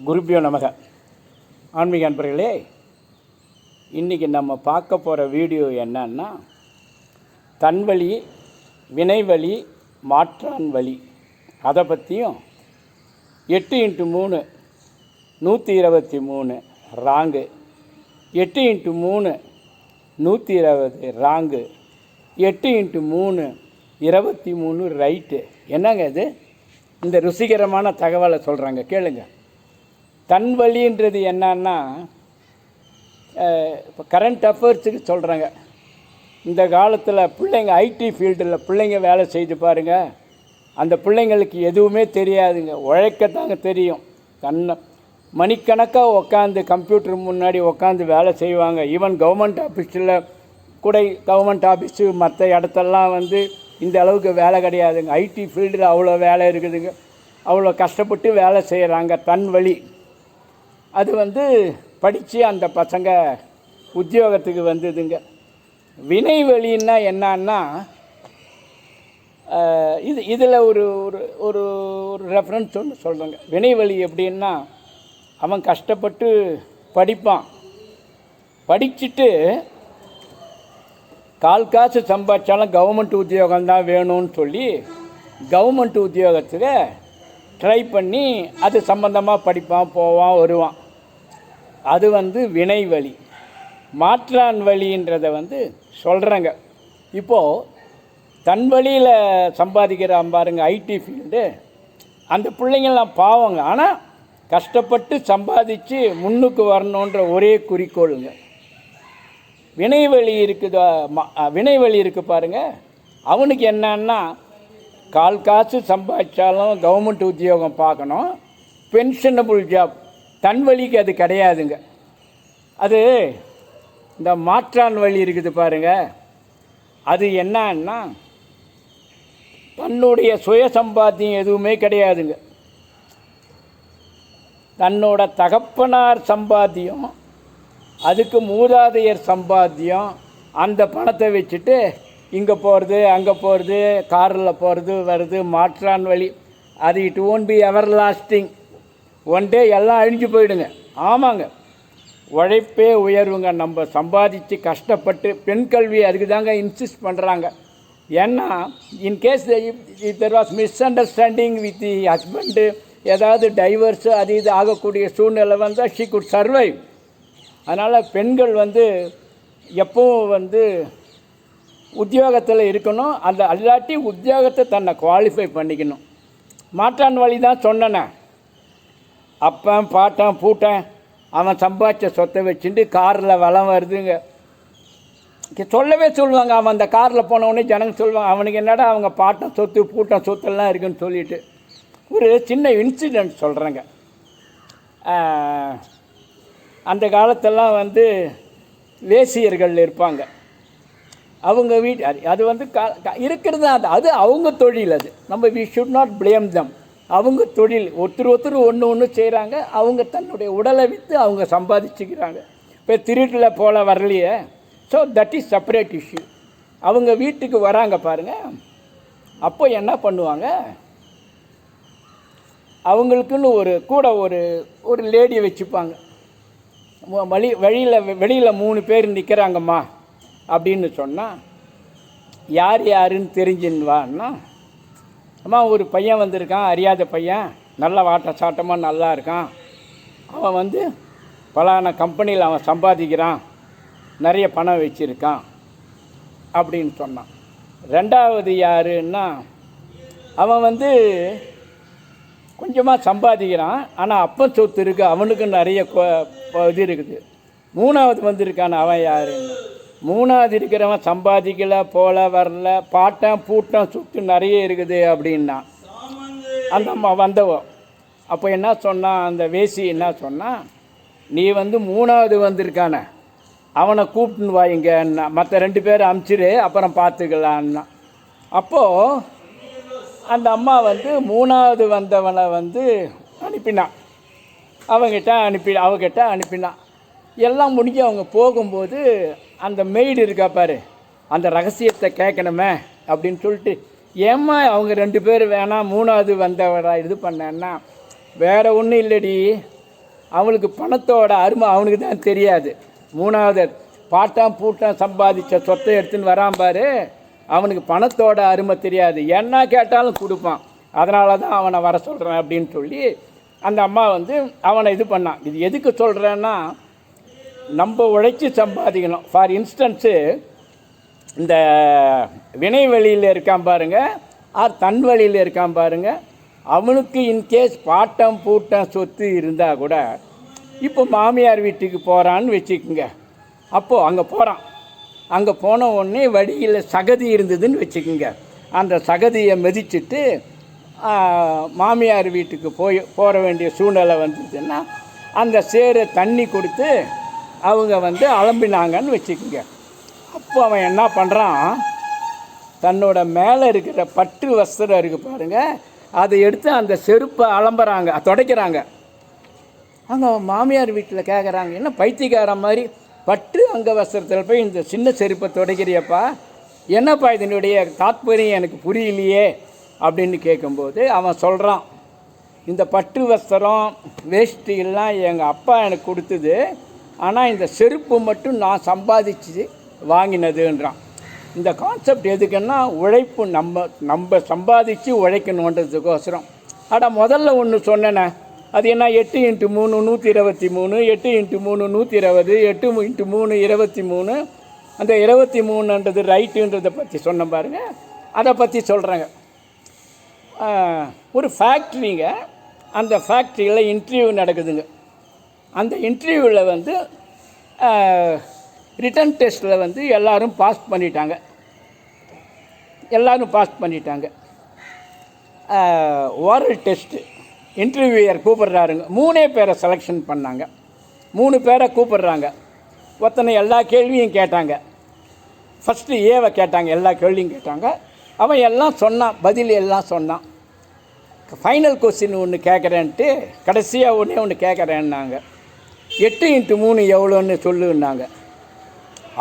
குருபியோ நமக. ஆன்மீக அன்பர்களே, இன்றைக்கி நம்ம பார்க்க போகிற வீடியோ என்னன்னா, தன்வழி, வினைவழி, மாற்றான் வழி, அதை பற்றியும் 8x3 123 wrong, 8x3 120 wrong, 8x3 23 right. என்னங்க இது? இந்த ருசிகரமான தகவலை சொல்கிறாங்க, கேளுங்க. தன்வழின்றது என்னன்னா, இப்போ கரண்ட் அஃபேர்ஸுக்கு சொல்கிறாங்க. இந்த காலத்தில் பிள்ளைங்க ஐடி ஃபீல்டில் பிள்ளைங்க வேலை செய்து பாருங்கள், அந்த பிள்ளைங்களுக்கு எதுவுமே தெரியாதுங்க, உழைக்கத்தாங்க தெரியும். மணிக்கணக்காக உட்காந்து கம்ப்யூட்டர் முன்னாடி உட்காந்து வேலை செய்வாங்க. ஈவன் கவர்மெண்ட் ஆஃபீஸில் கூட, கவர்மெண்ட் ஆஃபீஸு மற்ற இடத்தெல்லாம் இந்த அளவுக்கு வேலை கிடையாதுங்க. ஐடி ஃபீல்டில் அவ்வளோ வேலை இருக்குதுங்க, அவ்வளோ கஷ்டப்பட்டு வேலை செய்கிறாங்க. தன்வழி அது படித்து அந்த பசங்க உத்தியோகத்துக்கு வந்ததுங்க. வினை வழின்னா என்னன்னா, இதில் ஒரு ஒரு ஒரு ரெஃபரன்ஸ் ஒன்று சொல்கிறேங்க. வினை வழி எப்படின்னா, அவன் கஷ்டப்பட்டு படிப்பான், படிச்சுட்டு காசு சம்பாதிச்சாலும் கவர்மெண்ட் உத்தியோகம்தான் வேணும்னு சொல்லி கவர்மெண்ட் உத்தியோகத்துக்கு ட்ரை பண்ணி அது சம்பந்தமாக படிப்பான், போவான், வருவான். அது வினை வழி. மாற்றான் வழின்றதை சொல்கிறேங்க. இப்போது தன் வழியில் சம்பாதிக்கிறான் பாருங்க, ஐடி ஃபீல்டு, அந்த பிள்ளைங்கள்லாம் பாவங்க. ஆனால் கஷ்டப்பட்டு சம்பாதிச்சு முன்னுக்கு வரணுன்ற ஒரே குறிக்கோளுங்க. வினைவழி இருக்குது, வினைவழி இருக்குது பாருங்கள், அவனுக்கு என்னன்னா, காசு சம்பாதிச்சாலும் கவர்மெண்ட் உத்தியோகம் பார்க்கணும், பென்ஷனபுள் ஜாப். தன் வழிக்கு அது கிடையாதுங்க. அது இந்த மாற்றான் வழி இருக்குது பாருங்கள், அது என்னன்னா, தன்னுடைய சுய சம்பாத்தியம் எதுவுமே கிடையாதுங்க. தன்னோட தகப்பனார் சம்பாத்தியம், அதுக்கு மூதாதையர் சம்பாத்தியம், அந்த பணத்தை வச்சுட்டு இங்கே போகிறது அங்கே போகிறது, காரில் போகிறது வருது. மாற்றான் வழி அது it won't be ever lasting. One day எல்லாம் அழிஞ்சு போயிடுங்க. ஆமாங்க, உழைப்பே உயர்வுங்க. நம்ம சம்பாதிச்சு கஷ்டப்பட்டு, பெண் கல்வி அதுக்கு தாங்க இன்சிஸ்ட் பண்ணுறாங்க. ஏன்னா in case there was miss understanding with the husband, ஏதாவது டைவர்ஸு அது இது ஆகக்கூடிய சூழ்நிலை வந்தால் ஷீ குட் சர்வைவ். அதனால் பெண்கள் எப்பவும் உத்தியோகத்தில் இருக்கணும். அந்த அல்லாட்டி உத்தியோகத்தை தன்னை குவாலிஃபை பண்ணிக்கணும். மாற்றான் வழி தான் சொன்னேனே, அப்பன் பாட்டன் பூட்டன் அவன் சம்பாதிச்ச சொத்தை வச்சுட்டு காரில் வளம் வருதுங்க. சொல்லவே சொல்லுவாங்க, அவன் அந்த காரில் போனவொடனே ஜனங்க சொல்லுவாங்க, அவனுக்கு என்னடா அவங்க பாட்டன் சொத்து பூட்டன் சொத்தெல்லாம் இருக்குன்னு சொல்லிட்டு. ஒரு சின்ன இன்சிடெண்ட் சொல்கிறேங்க. அந்த காலத்தெல்லாம் வேசியர்கள் இருப்பாங்க. அவங்க வீட்டு அது இருக்கிறது தான், அது அவங்க தொழில். அது நம்ம we should not blame them. அவங்க தொழில். ஒருத்தர் ஒன்று செய்கிறாங்க. அவங்க தன்னுடைய உடலை விற்று அவங்க சம்பாதிச்சுக்கிறாங்க. இப்போ திருட்டில் போல வரலையே. So that is separate issue. அவங்க வீட்டுக்கு வராங்க பாருங்கள். அப்போ என்ன பண்ணுவாங்க, அவங்களுக்குன்னு ஒரு லேடியை வச்சுப்பாங்க. வெளியில் 3 பேர் நிற்கிறாங்கம்மா அப்படின்னு சொன்னால், யாருன்னு தெரிஞ்சுன்னுவான்னா, அம்மா ஒரு பையன் வந்திருக்கான், அறியாத பையன், நல்ல வாட்ட சாட்டமாக நல்லா இருக்கான், அவன் பலான கம்பெனியில் அவன் சம்பாதிக்கிறான், நிறைய பணம் வச்சுருக்கான் அப்படின்னு சொன்னான். ரெண்டாவது யாருன்னா, அவன் கொஞ்சமாக சம்பாதிக்கிறான், ஆனால் அப்பன் சொத்து இருக்குது, அவனுக்கு நிறைய இது இருக்குது. மூணாவது வந்திருக்கான், அவன் யாருன்னு. மூணாவது இருக்கிறவன் சம்பாதிக்கலை, போல வரல, பாட்டன் பூட்டம் சுற்று நிறைய இருக்குது அப்படின்னா. அந்த அம்மா வந்தவோ அப்போ என்ன சொன்னான், அந்த வேசி என்ன சொன்னான், நீ மூணாவது வந்திருக்கானே அவனை கூப்பிட்டுன்னு வாங்கிங்கன்னா, மற்ற 2 பேரை அமுச்சிரு, அப்புறம் பார்த்துக்கலான்னா. அப்போது அந்த அம்மா மூணாவது வந்தவனை அனுப்பினான். அவகிட்ட அனுப்பினான். எல்லாம் முடிஞ்சு அவங்க போகும்போது அந்த மெய்டு இருக்கா பாரு, அந்த ரகசியத்தை கேட்கணுமே அப்படின்னு சொல்லிட்டு, ஏம்மா அவங்க 2 பேர் வேணாம், மூணாவது வந்தவரா இது பண்ணேன்னா, வேறு ஒன்றும் இல்லடி, அவனுக்கு பணத்தோட அருமை அவனுக்கு தான் தெரியாது. மூணாவது பாட்டாம் பூட்டாம் சம்பாதிச்ச சொத்தை எடுத்துன்னு வரான் பாரு, அவனுக்கு பணத்தோட அருமை தெரியாது. என்ன கேட்டாலும் கொடுப்பான். அதனால தான் அவனை வர சொல்கிறேன் அப்படின்னு சொல்லி அந்த அம்மா வந்து அவனை இது பண்ணான். இது எதுக்கு சொல்கிறேன்னா, நம்ம உழைச்சி சம்பாதிக்கணும். ஃபார் இன்ஸ்டன்ஸு, இந்த வினை வழியில் இருக்கான் பாருங்கள், தன் வழியில் இருக்கான் பாருங்கள், அவனுக்கு இன்கேஸ் பாட்டம் பூட்டம் சொத்து இருந்தால் கூட இப்போ மாமியார் வீட்டுக்கு போகிறான்னு வச்சுக்கோங்க. அப்போது அங்கே போகிறான். அங்கே போன உடனே வழியில் சகதி இருந்ததுன்னு வச்சுக்கோங்க. அந்த சகதியை மிதிச்சுட்டு மாமியார் வீட்டுக்கு போக வேண்டிய சூழ்நிலை வந்ததுன்னா அந்த சேரை தண்ணி கொடுத்து அவங்க வந்து அலம்பினாங்கன்னு வச்சுக்கோங்க. அப்போ அவன் என்ன பண்ணுறான், தன்னோட மேலே இருக்கிற பட்டு வஸ்திரம் இருக்குது பாருங்கள், அதை எடுத்து அந்த செருப்பை அலம்புறாங்க, துடைக்கிறாங்க. அங்கே மாமியார் வீட்டில் கேட்குறாங்க, என்ன பைத்தியக்கார மாதிரி பட்டு அங்கே வஸ்திரத்தில் போய் இந்த சின்ன செருப்பை துடைக்கிறியப்பா, என்னப்பா இதனுடைய தாத்பரியம் எனக்கு புரியலையே அப்படின்னு கேட்கும்போது அவன் சொல்கிறான், இந்த பட்டு வஸ்திரம் வேஷ்டி எல்லாம் எங்கள் அப்பா எனக்கு கொடுத்தது, ஆனால் இந்த செருப்பு மட்டும் நான் சம்பாதிச்சு வாங்கினதுன்றான். இந்த கான்செப்ட் எதுக்குன்னா, உழைப்பு நம்ம சம்பாதிச்சு உழைக்கணுன்றதுக்கோசரம். முதல்ல ஒன்று சொன்னேனே, அது என்ன, 8 × 3 123, 8 × 3 120, 8 × 3 23. அந்த 23ன்றது ரைட்டுன்றதை பற்றி சொன்ன பாருங்க. அதை பற்றி சொல்கிறாங்க. ஒரு ஃபேக்ட்ரிங்க, அந்த ஃபேக்ட்ரியில் இன்டர்வியூ நடக்குதுங்க. அந்த இன்டர்வியூவில் வந்து ரிட்டன் டெஸ்ட்டில் வந்து எல்லோரும் பாஸ் பண்ணிட்டாங்க. Oral test இன்டர்வியூயர் கூப்பிட்றாருங்க. 3 பேரை செலெக்ஷன் பண்ணாங்க. 3 பேரை கூப்பிட்றாங்க. ஒருத்தனை எல்லா கேள்வியும் கேட்டாங்க. ஃபஸ்ட்டு ஏவை கேட்டாங்க, எல்லா கேள்வியும் கேட்டாங்க. அவன் எல்லாம் சொன்னான், பதில் எல்லாம் சொன்னான். ஃபைனல் கொஸ்டின் ஒன்று கேட்குறேன்ட்டு கடைசியாக ஒன்று கேட்குறேன்னாங்க. 8 × 3 எவ்வளோன்னு சொல்லுன்னாங்க.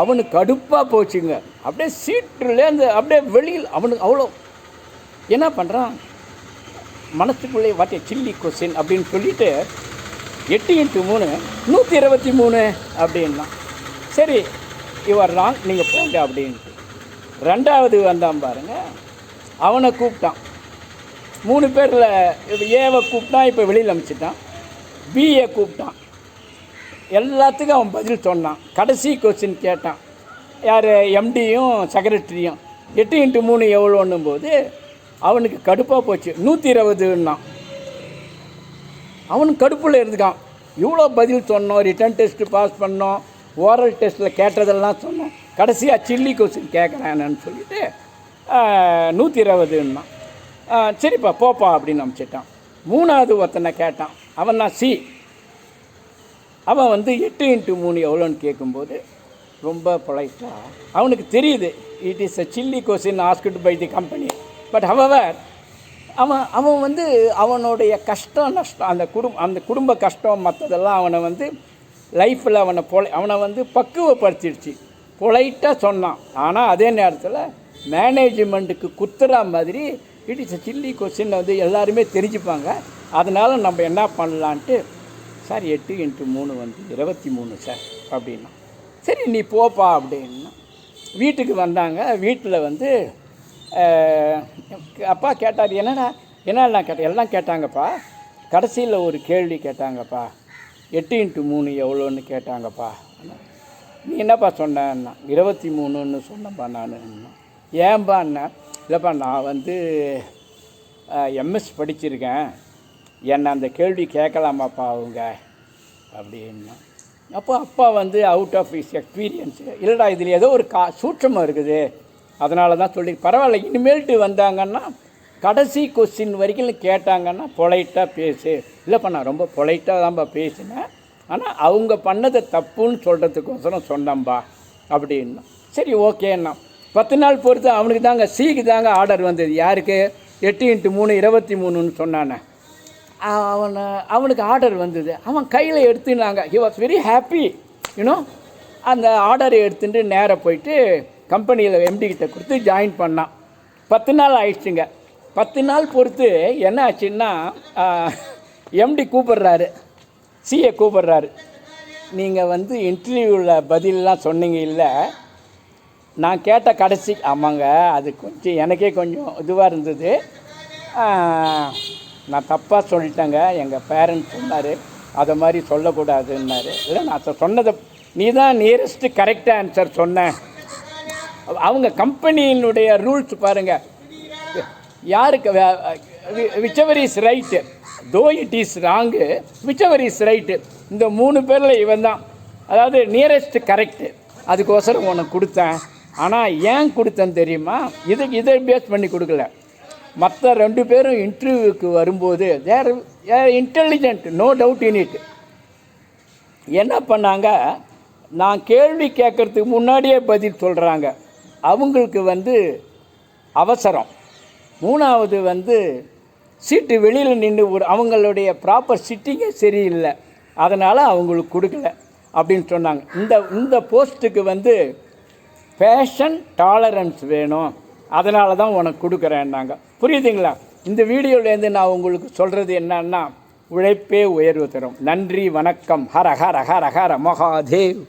அவனுக்கு கடுப்பாக போச்சுங்க. அப்படியே சீட்டுலேருந்து அப்படியே வெளியில் அவனுக்கு அவ்வளோ என்ன பண்ணுறான், மனசுக்குள்ளே வாட்டிய சில்லி கொஸ்டின் அப்படின்னு சொல்லிவிட்டு 8 × 3 123 அப்படின்னா, சரி இவர் ராங், நீங்கள் போங்க அப்படின்ட்டு. 2வது வந்தான் பாருங்கள், அவனை கூப்பிட்டான். 3 பேரில் ஏவை கூப்பிட்டான், இப்போ வெளியில் அனுப்பிச்சிட்டான். பிஏ கூப்பிட்டான். எல்லாத்துக்கும் அவன் பதில் சொன்னான். கடைசி கொஸ்டின் கேட்டான், யார், எம்டியும் செக்ரட்டரியும். 8 × 3 எவ்வளோன்னும் போது அவனுக்கு கடுப்பாக போச்சு. 120ன்னா அவனுக்கு கடுப்பில் இருந்துக்கான். இவ்வளோ பதில் சொன்னோம், ரிட்டன் டெஸ்ட்டு பாஸ் பண்ணோம், ஓரல் டெஸ்ட்டில் கேட்டதெல்லாம் சொன்னோம், கடைசியாக சில்லி கொஸ்டின் கேட்குறானு சொல்லிவிட்டு 120ன்னா. சரிப்பா போப்பா அப்படின்னு அனுப்பிச்சிட்டான். 3வது ஒருத்தனை கேட்டான், அவன் தான் சி. அவன் வந்து 8 × 3 எவ்வளோன்னு கேட்கும்போது ரொம்ப பொலைட்டாக, அவனுக்கு தெரியுது it is a silly question asked by the company. But however அவன் வந்து அவனுடைய கஷ்டம் நஷ்டம், அந்த குடும்ப கஷ்டம் மற்றதெல்லாம் அவனை வந்து லைஃப்பில் அவனை வந்து பக்குவப்படுத்திடுச்சு. பொலைட்டாக சொன்னான். ஆனால் அதே நேரத்தில் மேனேஜ்மெண்ட்டுக்கு குத்துற மாதிரி it is a silly question வந்து எல்லாருமே தெரிஞ்சுப்பாங்க. அதனால் நம்ம என்ன பண்ணலான்ட்டு, சார் 8 × 3 வந்து 23 சார் அப்படின்னா. சரி நீ போப்பா அப்படின்னா வீட்டுக்கு வந்தாங்க. வீட்டில் வந்து அப்பா கேட்டார், என்னென்ன கேட்டேன், எல்லாம் கேட்டாங்கப்பா. கடைசியில் ஒரு கேள்வி கேட்டாங்கப்பா, 8 × 3 எவ்வளோன்னு கேட்டாங்கப்பா. நீ என்னப்பா சொன்னேன்னா, 23ன்னு சொன்னப்பா நான். ஏன்பா என்ன, இல்லைப்பா நான் வந்து எம்எஸ் படிச்சிருக்கேன், என்னை அந்த கேள்வி கேட்கலாமாப்பா அவங்க அப்படின்னா. அப்போ அப்பா வந்து அவுட் ஆஃப் ஹிஸ் எக்ஸ்பீரியன்ஸு, இல்லைடா இதில் ஏதோ ஒரு சூட்சமாக இருக்குது, அதனால தான் சொல்லி பரவாயில்ல, இனிமேல்ட்டு வந்தாங்கன்னா கடைசி கொஸ்டின் வரைக்கும் கேட்டாங்கன்னா பொலைட்டாக பேசு. இல்லைப்பா நான் ரொம்ப பொலைட்டாக தான்ப்பா பேசினேன், ஆனால் அவங்க பண்ணதை தப்புன்னு சொல்கிறதுக்கோசரம் சொன்னம்பா அப்படின்னா. சரி ஓகேண்ணா. 10 நாள் பொறுத்து அவனுக்கு தாங்க சிக்கு தாங்க ஆர்டர் வந்தது. யாருக்கு, 8 × 3 23ன்னு சொன்னானே அவனுக்கு ஆர்டர் வந்தது. அவன் கையில் எடுத்துனாங்க. He was very happy you know. அந்த ஆர்டரை எடுத்துகிட்டு நேராக போயிட்டு கம்பெனியில் எம்டிக்கிட்ட கொடுத்து ஜாயின் பண்ணான். 10 நாள் ஆயிடுச்சுங்க. 10 நாள் பொறுத்து என்ன ஆச்சுன்னா, எம்டி கூப்பிட்றாரு, சிஏ கூப்பிட்றாரு, நீங்கள் வந்து இன்டர்வியூவில் பதிலெலாம் சொன்னீங்க இல்லை, நான் கேட்ட கடைசி ஆமாங்க, அது கொஞ்சம் எனக்கே கொஞ்சம் இதுவாக இருந்தது, நான் தப்பாக சொல்லிட்டேங்க, எங்கள் பேரண்ட்ஸ் சொன்னார் அதை மாதிரி சொல்லக்கூடாதுன்னாரு. இல்லை நான் சொன்னதை நீ தான் நியரஸ்ட்டு கரெக்ட் ஆன்சர் சொன்னேன். அவங்க கம்பெனியினுடைய ரூல்ஸ் பாருங்கள், யாருக்கு whichever is right though it is wrong, whichever is right, இந்த 3 பேரில் இவன் தான், அதாவது நியரஸ்ட் கரெக்டு, அதுக்கோசரம் உனக்கு கொடுத்தேன். ஆனால் ஏன் கொடுத்தேன்னு தெரியுமா, இதை பேஸ் பண்ணி கொடுக்கல. மற்ற 2 பேரும் இன்டர்வியூவுக்கு வரும்போது they're intelligent, no doubt in it. என்ன பண்ணாங்க, நான் கேள்வி கேட்குறதுக்கு முன்னாடியே பதில் சொல்கிறாங்க. அவங்களுக்கு வந்து அவசரம். 3வது வந்து சீட்டு வெளியில் நின்று அவங்களுடைய ப்ராப்பர் சிட்டிங்கே சரியில்லை, அதனால் அவங்களுக்கு கொடுக்கல அப்படின்னு சொன்னாங்க. இந்த போஸ்ட்டுக்கு வந்து பேஷன் டாலரன்ஸ் வேணும், அதனால தான் உனக்கு கொடுக்குறேன்னாங்க. புரியுதுங்களா? இந்த வீடியோலேருந்து நான் உங்களுக்கு சொல்கிறது என்னன்னா, உழைப்பே உயர்வு தரும். நன்றி, வணக்கம். ஹர ஹர ஹர ஹர மகாதேவ்.